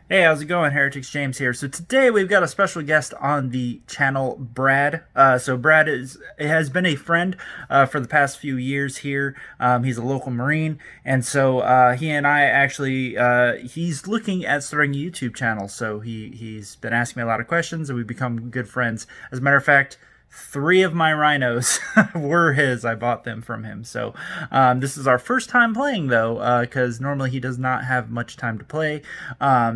Hey, how's it going? Heretics James here. So today we've got a special guest on the channel, Brad. Brad has been a friend for the past few years here. He's a local Marine, and so he and I actually he's looking at starting a YouTube channel. So he's been asking me a lot of questions, and we've become good friends. As a matter of fact, three of my rhinos were his. I bought them from him. So this is our first time playing, though, because normally he does not have much time to play.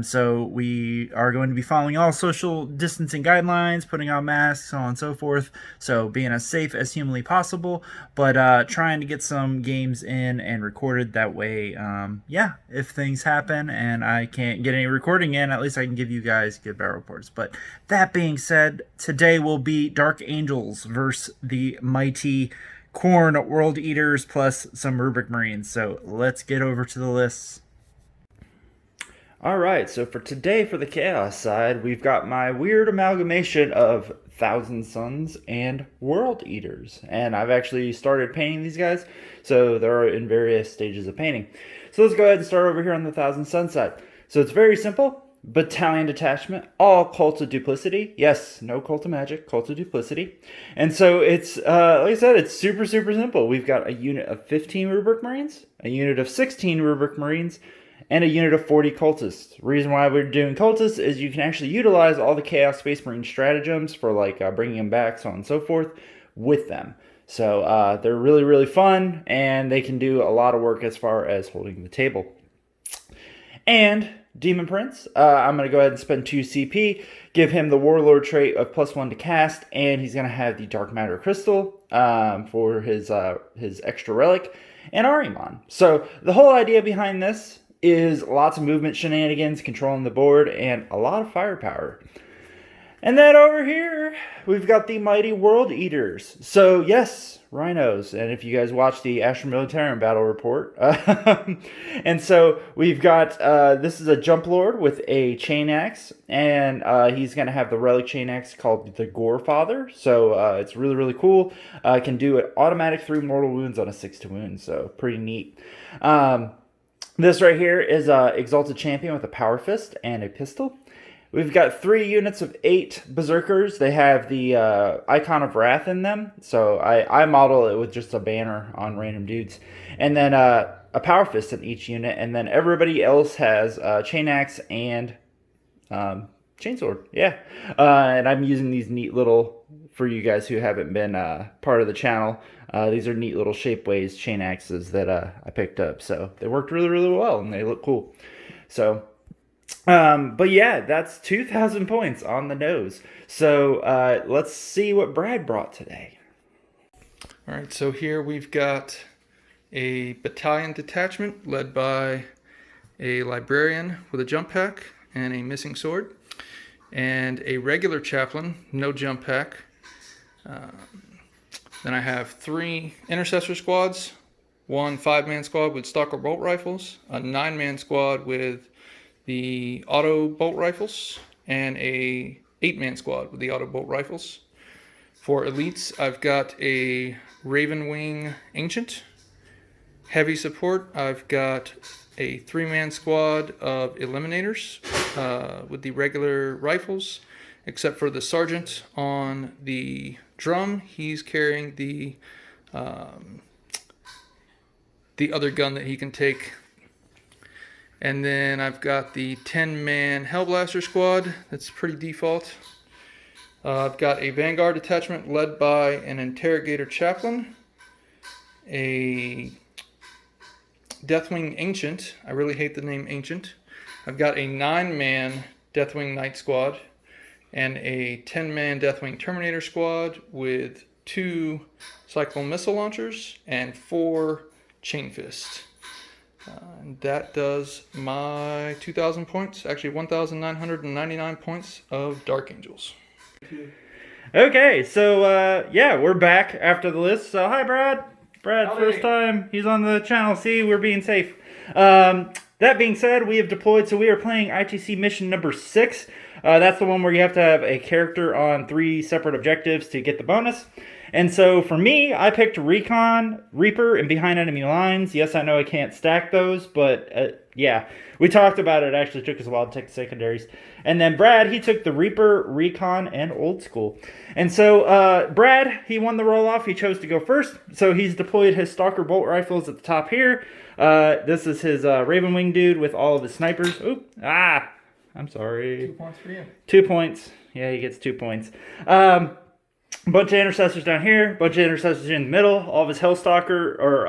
So we are going to be following all social distancing guidelines, putting on masks, so on and so forth. So being as safe as humanly possible, but trying to get some games in and recorded. That way, yeah, if things happen and I can't get any recording in, at least I can give you guys good battle reports. But that being said, today will be Dark Angels versus the mighty Khorne World Eaters plus some Rubric Marines. So let's get over to the lists. Alright, so for today, for the Chaos side, we've got my weird amalgamation of Thousand Suns and World Eaters. And I've actually started painting these guys, so they're in various stages of painting. So let's go ahead and start over here on the Thousand Suns side. So it's very simple. Battalion Detachment, all Cult of Duplicity. Yes, no Cult of Magic, Cult of Duplicity. And so it's, like I said, it's super simple. We've got a unit of 15 Rubric Marines, a unit of 16 Rubric Marines, and a unit of 40 cultists. The reason why we're doing cultists is you can actually utilize all the Chaos Space Marine stratagems for like bringing them back, so on and so forth, with them. So they're really fun, and they can do a lot of work as far as holding the table. And Demon Prince, I'm going to go ahead and spend 2 CP, give him the Warlord trait of +1 to cast, and he's going to have the Dark Matter Crystal for his extra relic, and Ahriman. So the whole idea behind this is lots of movement shenanigans, controlling the board, and a lot of firepower. And then over here, we've got the mighty World Eaters. So yes, rhinos. And if you guys watch the Astra Militarum Battle Report. And so we've got, this is a Jump Lord with a Chainaxe. And he's going to have the relic Chainaxe called the Gorefather. So it's really cool. Can do an automatic 3 mortal wounds on a 6 wound. So pretty neat. This right here is Exalted Champion with a Power Fist and a pistol. We've got 3 units of 8 Berzerkers. They have the Icon of Wrath in them. So I model it with just a banner on random dudes. And then a Power Fist in each unit. And then everybody else has Chainaxe and Chainsword. Yeah. And I'm using these neat little, for you guys who haven't been part of the channel, these are neat little Shapeways Chainaxes that I picked up. So they worked really well, and they look cool. So... but yeah, that's 2,000 points on the nose. So let's see what Brad brought today. All right, so here we've got a battalion detachment led by a librarian with a jump pack and a missing sword, and a regular chaplain, no jump pack. Then I have 3 intercessor squads, 1 5-man squad with stalker bolt rifles, a 9-man squad with the auto bolt rifles, and a 8-man squad with the auto bolt rifles. For elites, I've got a Raven Wing Ancient. Heavy support, I've got a 3-man squad of Eliminators with the regular rifles, except for the sergeant on the drum. He's carrying the other gun that he can take. And then I've got the 10-man Hellblaster squad. That's pretty default. I've got a Vanguard detachment led by an Interrogator chaplain, a Deathwing Ancient. I really hate the name Ancient. I've got a 9-man Deathwing Knight squad and a 10-man Deathwing Terminator squad with 2 Cyclone missile launchers and 4 Chain Fist. And that does my 2,000 points, actually 1,999 points of Dark Angels. Okay, so yeah, we're back after the list. So hi, Brad. Howdy. First time he's on the channel. See, we're being safe. That being said, we have deployed, so we are playing ITC mission number 6. That's the one where you have to have a character on 3 separate objectives to get the bonus. And so for me, I picked Recon, Reaper, and Behind Enemy Lines. Yes, I know I can't stack those, but yeah, we talked about it. It actually took us a while to take the secondaries. And then Brad, he took the Reaper, Recon, and Old School. And so Brad, he won the roll-off. He chose to go first. So he's deployed his Stalker bolt rifles at the top here. This is his Raven Wing dude with all of his snipers. Oop, I'm sorry. 2 points for you. 2 points. Yeah, he gets 2 points. Bunch of intercessors down here, bunch of intercessors in the middle, all of his Hellstalker, or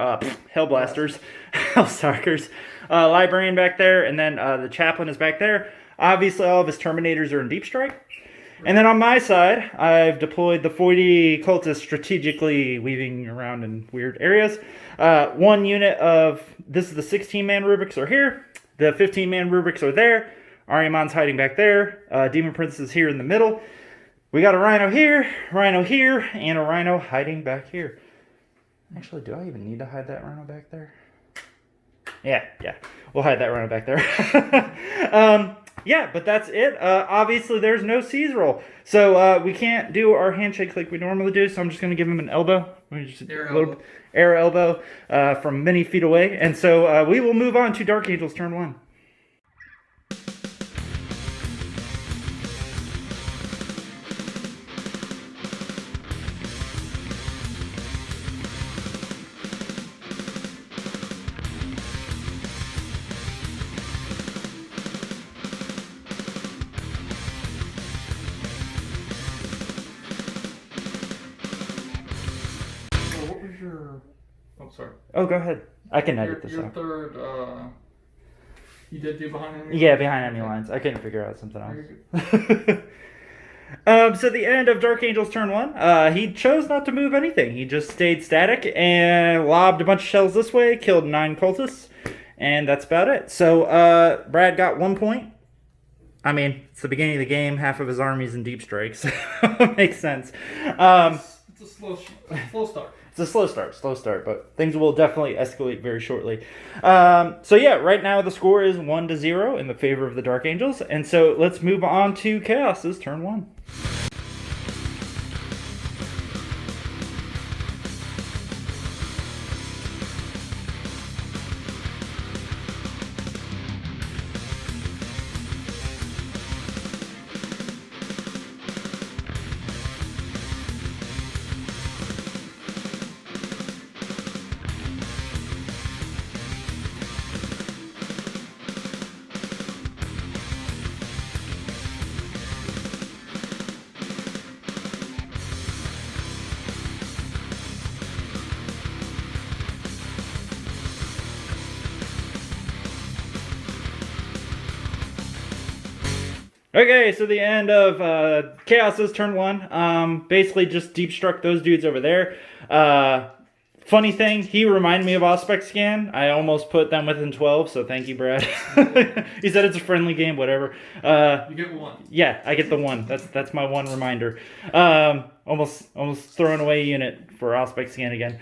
Hellblasters, Hellstalkers, Librarian back there, and then the Chaplain is back there. Obviously, all of his Terminators are in Deep Strike. And then on my side, I've deployed the 40 cultists strategically weaving around in weird areas. One unit of, this is the 16-man Rubrics are here, the 15-man Rubrics are there, Ariamon's hiding back there, Demon Prince is here in the middle. We got a Rhino here, and a Rhino hiding back here. Actually, do I even need to hide that Rhino back there? Yeah. We'll hide that Rhino back there. Yeah, but that's it. Obviously, there's no seize roll. So we can't do our handshake like we normally do, so I'm just going to give him an elbow. Air elbow from many feet away. And so we will move on to Dark Angels turn 1. Sorry. Oh, go ahead. I can edit this your out. third, you did do behind enemy? Yeah, behind enemy lines. I couldn't figure out something else. So the end of Dark Angels turn 1, he chose not to move anything. He just stayed static and lobbed a bunch of shells this way, killed 9 cultists, and that's about it. So Brad got 1 point. I mean, it's the beginning of the game. Half of his army's in Deep Strike, so it makes sense. It's a slow start. It's a slow start, but things will definitely escalate very shortly. So yeah, right now the score is 1-0 in the favor of the Dark Angels, and so let's move on to Chaos's turn 1. Okay, so the end of Chaos's turn 1. Basically just deep struck those dudes over there. Funny thing, he reminded me of Auspex Scan. I almost put them within 12, so thank you, Brad. He said it's a friendly game, whatever. You get 1. Yeah, I get the 1. That's my 1 reminder. Almost throwing away a unit for Auspex Scan again.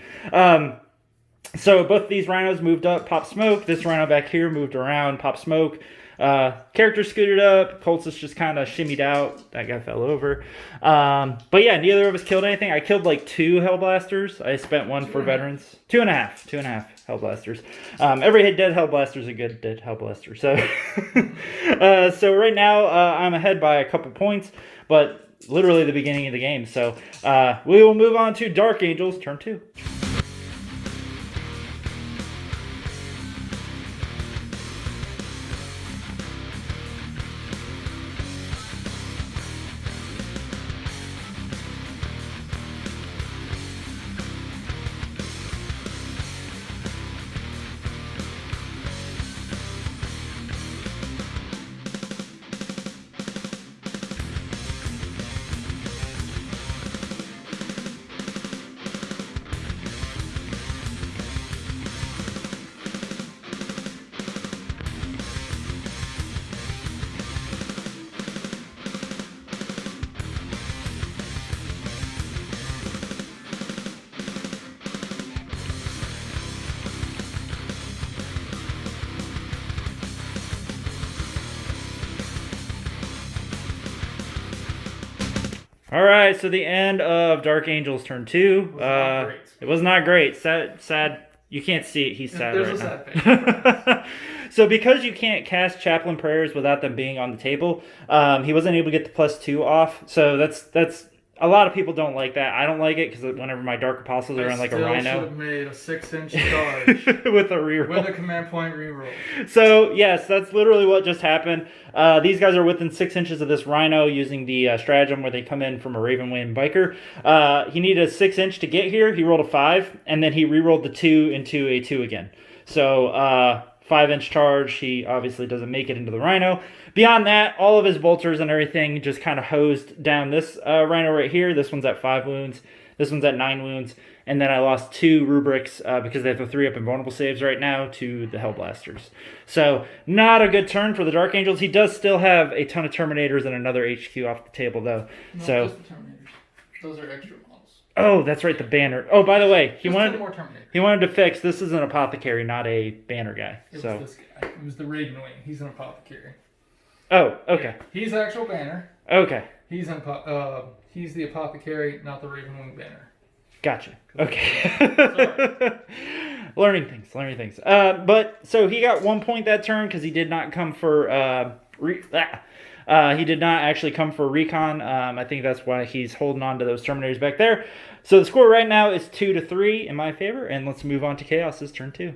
So both these rhinos moved up, pop smoke. This rhino back here moved around, pop smoke. Character scooted up. Cultist just kind of shimmied out. That guy fell over. But yeah, neither of us killed anything. I killed like 2 Hellblasters. I spent 1 for veterans. 2.5 Hellblasters. Every dead Hellblaster is a good dead Hellblaster. So, so right now I'm ahead by a couple points, but literally the beginning of the game. So we will move on to Dark Angels turn 2. All right, so the end of Dark Angels turn 2. It was not great. Sad. You can't see it. He's sad There's right a sad now. So because you can't cast Chaplain Prayers without them being on the table, he wasn't able to get the +2 off. So that's a lot of people don't like that. I don't like it because whenever my Dark Apostles are on like a should Rhino have made a 6-inch charge with a reroll. with a command point reroll. So yes, that's literally what just happened. These guys are within 6 inches of this Rhino using the stratagem where they come in from a Raven Wing Biker. He needed a 6-inch to get here. He rolled a 5, and then he rerolled the 2 into a 2 again. So 5-inch charge. He obviously doesn't make it into the Rhino. Beyond that, all of his bolters and everything just kind of hosed down this Rhino right here. This one's at 5 wounds. This one's at 9 wounds. And then I lost 2 rubrics because they have the 3-up invulnerable saves right now to the Hellblasters. So not a good turn for the Dark Angels. He does still have a ton of Terminators and another HQ off the table though. No, so just the Terminators. Those are extra models. Oh, that's right, the banner. Oh, by the way, he Just wanted more Terminators. he wanted to fix. This is an apothecary, not a banner guy. It So was this guy. It was the Raven Wing. He's an apothecary. oh, okay, He's actual banner. okay, He's the apothecary, not the Raven Wing banner. gotcha. Okay. Learning things. But so he got 1 point that turn because he did not come for he did not actually come for recon. I think that's why he's holding on to those Terminators back there. So the score right now is 2-3 in my favor, and let's move on to Chaos's turn 2.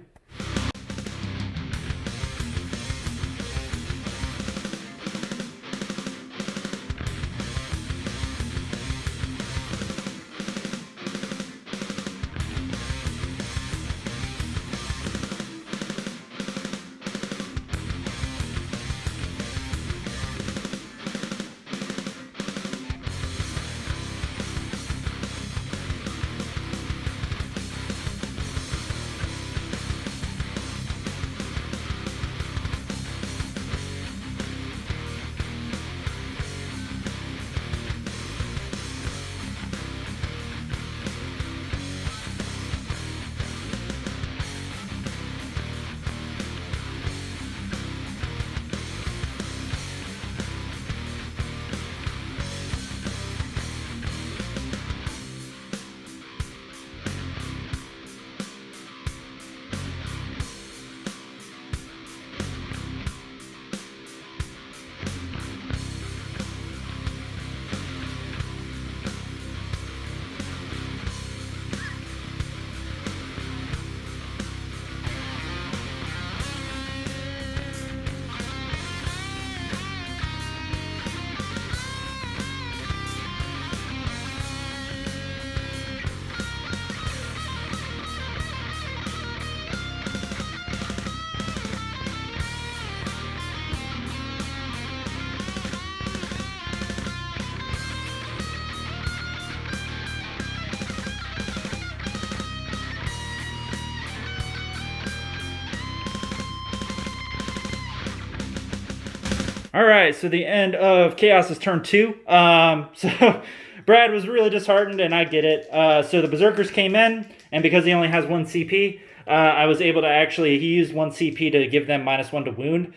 All right, so the end of Chaos's turn 2. So Brad was really disheartened, and I get it. So the Berzerkers came in, and because he only has 1 CP, I was able to actually, he used 1 CP to give them -1 to wound.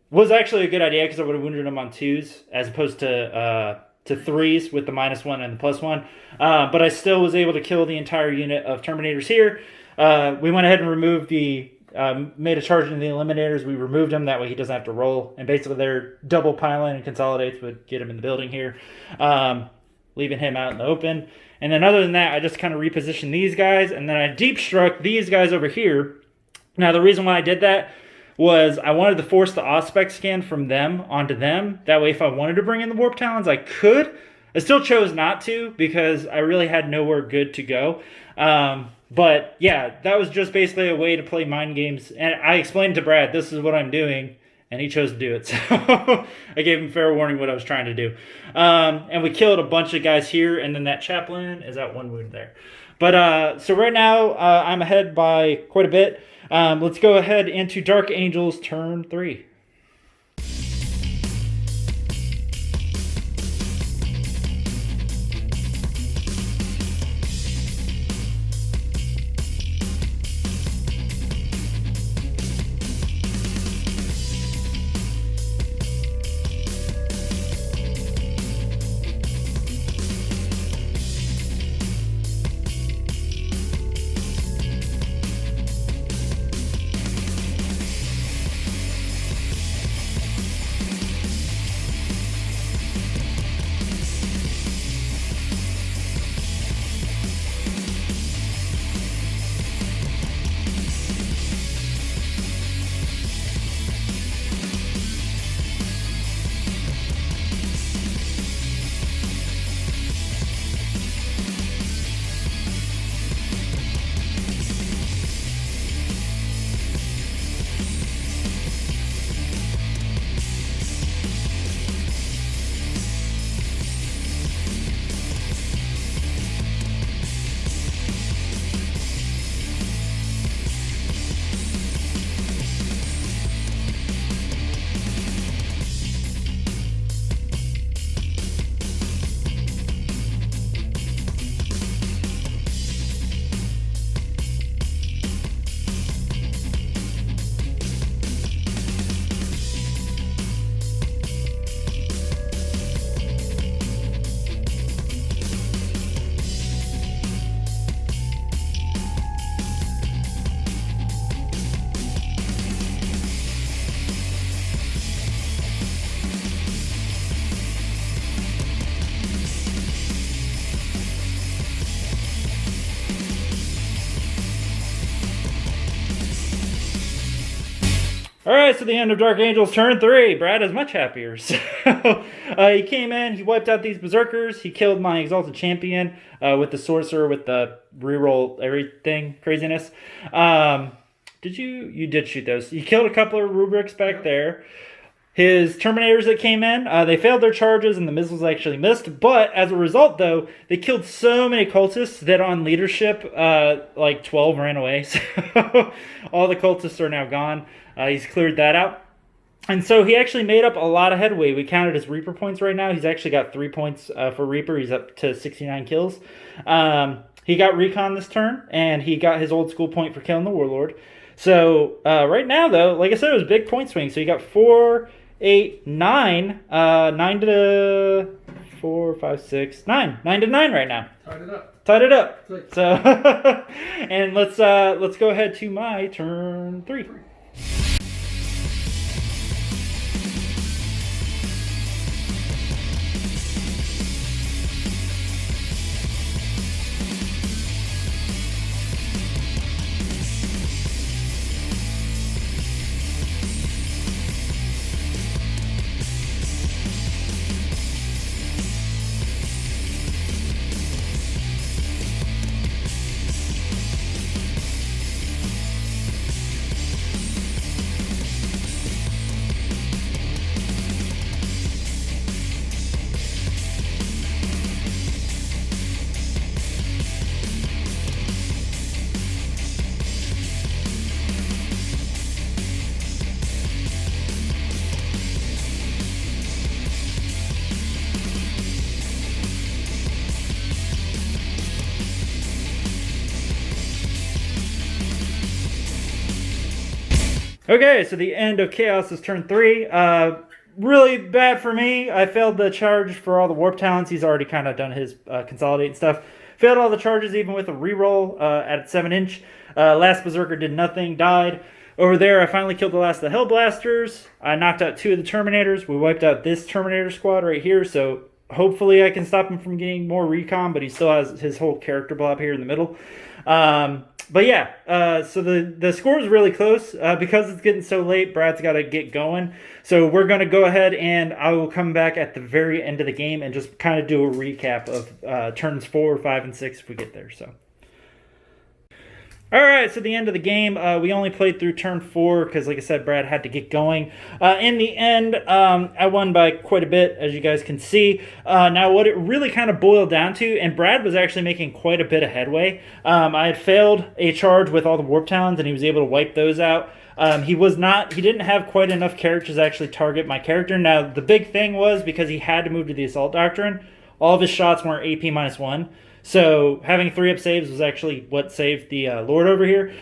Was actually a good idea because I would have wounded him on 2s as opposed to 3s with the -1 and the +1. But I still was able to kill the entire unit of Terminators here. We went ahead and removed made a charge into the Eliminators. We removed him. That way he doesn't have to roll. And basically their double pylon and consolidates would get him in the building here, leaving him out in the open. And then other than that, I just kind of repositioned these guys. And then I deep struck these guys over here. Now the reason why I did that was I wanted to force the Auspex scan from them onto them. That way if I wanted to bring in the Warp Talons, I could. I still chose not to because I really had nowhere good to go. But yeah, that was just basically a way to play mind games. And I explained to Brad, this is what I'm doing. And he chose to do it. So I gave him fair warning what I was trying to do. And we killed a bunch of guys here. And then that chaplain is at 1 wound there. But so right now I'm ahead by quite a bit. Let's go ahead into Dark Angels turn 3. All right, so the end of Dark Angel's turn 3. Brad is much happier. So he came in, he wiped out these Berzerkers, he killed my Exalted Champion with the Sorcerer with the reroll everything craziness. You did shoot those. He killed a couple of rubrics back there. His Terminators that came in, they failed their charges and the missiles actually missed. But as a result, though, they killed so many cultists that on leadership, like 12 ran away. So all the cultists are now gone. He's cleared that out. And so he actually made up a lot of headway. We counted his Reaper points right now. He's actually got 3 points for Reaper. He's up to 69 kills. He got Recon this turn, and he got his old school point for killing the Warlord. So right now, though, like I said, it was a big point swing. So he got 4, 8, 9, 9 to 4, 5, 6, 9. 9 to 9 right now. Tied it up. So, and let's go ahead to my turn 3. Okay, so the end of Chaos is turn 3. Really bad for me. I failed the charge for all the warp talents. He's already kind of done his consolidate and stuff. Failed all the charges even with a reroll at 7-inch. Last Berzerker did nothing, died. Over there, I finally killed the last of the Hellblasters. I knocked out 2 of the Terminators. We wiped out this Terminator squad right here, so hopefully I can stop him from getting more recon, but he still has his whole character blob here in the middle. But yeah, so the score is really close. Because it's getting so late, Brad's got to get going. So we're going to go ahead and I will come back at the very end of the game and just kind of do a recap of turns 4, 5, and 6 if we get there. So. All right, so the end of the game, we only played through turn 4 because, like I said, Brad had to get going. In the end, I won by quite a bit, as you guys can see. Now, what it really kind of boiled down to, and Brad was actually making quite a bit of headway. I had failed a charge with all the Warp Talons, and he was able to wipe those out. He didn't have quite enough characters to actually target my character. Now, the big thing was, because he had to move to the Assault Doctrine, all of his shots were AP -1. So having 3-up saves was actually what saved the Lord over here.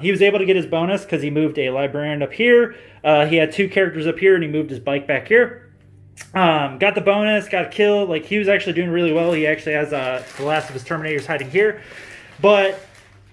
He was able to get his bonus because he moved a Librarian up here. He had 2 characters up here, and he moved his bike back here. Got the bonus, got a kill. Like, he was actually doing really well. He actually has the last of his Terminators hiding here. But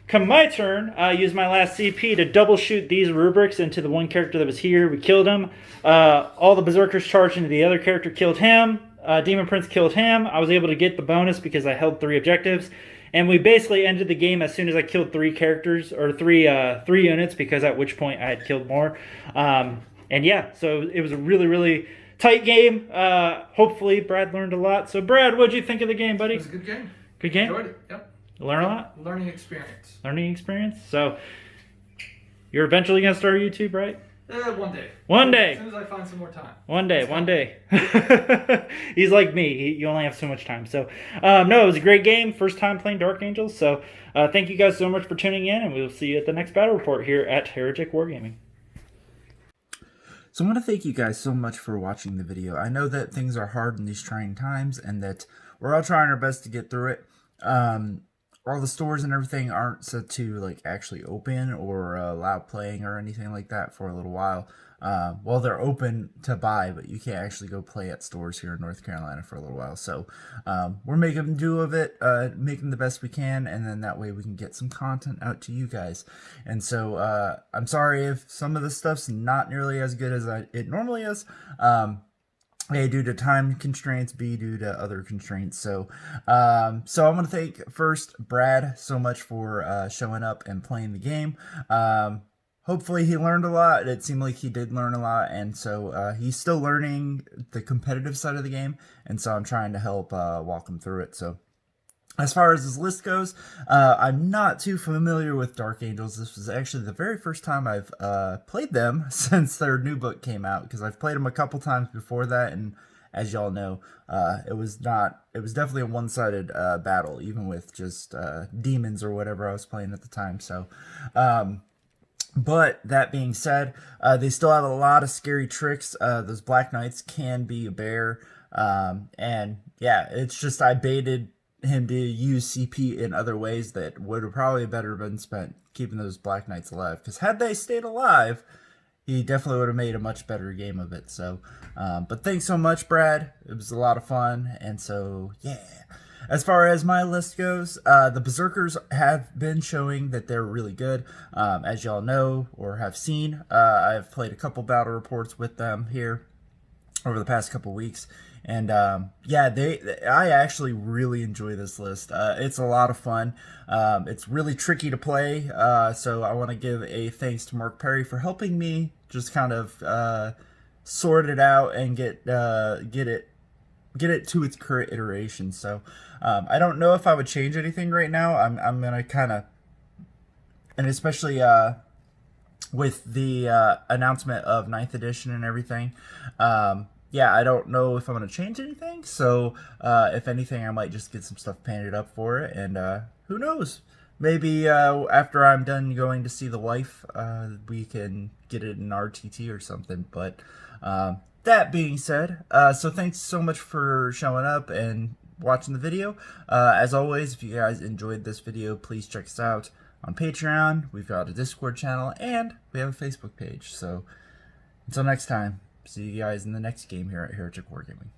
come my turn, I used my last CP to double shoot these rubrics into the one character that was here. We killed him. All the Berzerkers charged into the other character, killed him. Demon Prince killed him. I was able to get the bonus because I held 3 objectives. And we basically ended the game as soon as I killed 3 characters, or 3 units, because at which point I had killed more. And yeah, so it was a really, really tight game. Hopefully Brad learned a lot. So Brad, what'd you think of the game, buddy? It was a good game. Good game? Enjoyed it, yep. Learn a lot? Learning experience. Learning experience? So you're eventually going to start YouTube, right? One day. One day. As soon as I find some more time. One day. He's like me. You only have so much time. So, no, it was a great game. First time playing Dark Angels. So, thank you guys so much for tuning in, and we'll see you at the next battle report here at Heretic Wargaming. So I want to thank you guys so much for watching the video. I know that things are hard in these trying times, and that we're all trying our best to get through it. All the stores and everything aren't set to like actually open or allow playing or anything like that for a little while. Well, they're open to buy, but you can't actually go play at stores here in North Carolina for a little while. So we're making do of it, making the best we can, and then that way we can get some content out to you guys. And so I'm sorry if some of the stuff's not nearly as good as it normally is. A, due to time constraints, B, due to other constraints. So I want to thank first Brad so much for showing up and playing the game. hopefully he learned a lot. It seemed like he did learn a lot, and so he's still learning the competitive side of the game, and so I'm trying to help walk him through it. So as far as his list goes, I'm not too familiar with Dark Angels. This was actually the very first time I've played them since their new book came out, because I've played them a couple times before that, and as y'all know, it was definitely a one-sided battle, even with just demons or whatever I was playing at the time. So but that being said, they still have a lot of scary tricks. Those Black Knights can be a bear. And yeah, it's just I baited him to use CP in other ways that would have probably better been spent keeping those Black Knights alive. Because had they stayed alive, he definitely would have made a much better game of it. So, but thanks so much, Brad. It was a lot of fun. And so, yeah. As far as my list goes, the Berzerkers have been showing that they're really good. As y'all know or have seen, I've played a couple battle reports with them here over the past couple weeks. And yeah, I actually really enjoy this list. It's a lot of fun. It's really tricky to play. So I want to give a thanks to Mark Perry for helping me just kind of sort it out and get it to its current iteration. So I don't know if I would change anything right now. I'm gonna kind of, and especially with the announcement of 9th edition and everything, yeah, I don't know if I'm gonna change anything. So if anything, I might just get some stuff painted up for it, and who knows, maybe after I'm done going to see the wife, we can get it in RTT or something. But that being said, so thanks so much for showing up and watching the video. As always, if you guys enjoyed this video, please check us out on Patreon. We've got a Discord channel, and we have a Facebook page. So until next time, see you guys in the next game here at Heretic Wargaming.